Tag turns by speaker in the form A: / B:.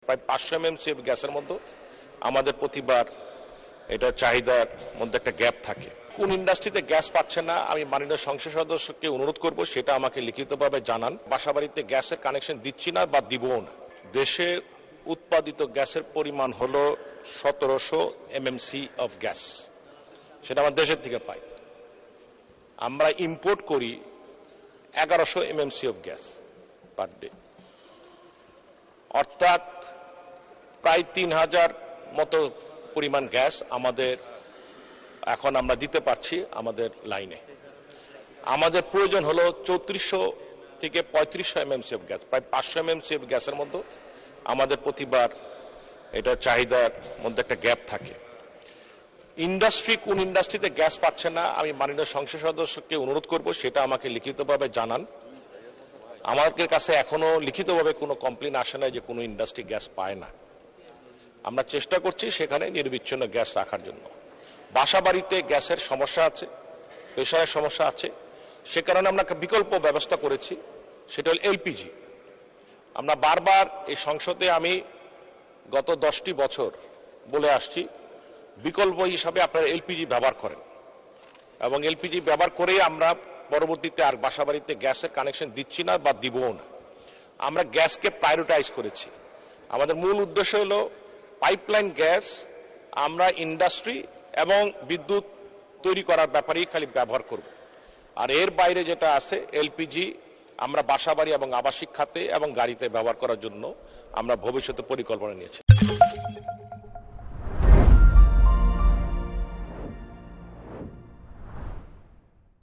A: প্রায় 500 MMCF গ্যাসের মধ্যে আমাদের প্রতিবার এটা চাহিদার মধ্যে একটা গ্যাপ থাকে। কোন ইন্ডাস্ট্রিতে গ্যাস পাচ্ছে না আমি মাননীয় সংসদ সদস্যকে অনুরোধ করব সেটা আমাকে লিখিতভাবে জানান। বাসাবাড়িতে গ্যাসের কানেকশন দিচ্ছি না বা দিবও না। দেশে উৎপাদিত গ্যাসের পরিমাণ হলো 1700 MMC অফ গ্যাস, সেটা আমার দেশের থেকে পাই। আমরা ইম্পোর্ট করি 1100 MMC of gas per day, অর্থাৎ প্রায় 3000 মতো পরিমাণ গ্যাস আমাদের এখন আমরা দিতে পারছি আমাদের লাইনে। আমাদের প্রয়োজন হলো 3400 থেকে 3500 MMC অফ গ্যাস, প্রায় 500 MMC অফ গ্যাসের মধ্যে আমাদের প্রতিবার এটা চাহিদার মধ্যে একটা গ্যাপ থাকে। কোন ইন্ডাস্ট্রিতে গ্যাস পাচ্ছে না আমি মাননীয় সংসদ সদস্যকে অনুরোধ করব সেটা আমাকে লিখিতভাবে জানান। আমাদের কাছে এখনো লিখিতভাবে কোনো কমপ্লেন আসে না যে কোনো ইন্ডাস্ট্রি গ্যাস পায় না। আমরা চেষ্টা করছি সেখানে নিরবিচ্ছিন্ন গ্যাস রাখার জন্য। বাসাবাড়িতে গ্যাসের সমস্যা আছে, প্রেসারের সমস্যা আছে, সে কারণে আমরা একটা বিকল্প ব্যবস্থা করেছি, সেটা হল এলপিজি। আমরা বারবার এই সংসদে আমি গত 10টি বছর বলে আসছি বিকল্প হিসাবে আপনারা এলপিজি ব্যবহার করেন, এবং এলপিজি ব্যবহার করেই আমরা পরবর্তীতে আর বাসাবাড়িতে গ্যাসের কানেকশন দিচ্ছি না বা দিবও না। আমরা গ্যাসকে প্রায়োরিটাইজ করেছি। আমাদের মূল উদ্দেশ্য হলো পাইপলাইন গ্যাস আমরা ইন্ডাস্ট্রি এবং বিদ্যুৎ তৈরি করার ব্যাপারেই খালি ব্যবহার করব, আর এর বাইরে যেটা আছে এলপিজি আমরা বাসাবাড়ি এবং আবাসিক খাতে এবং গাড়িতে ব্যবহার করার জন্য আমরা ভবিষ্যতে পরিকল্পনা নিয়েছি।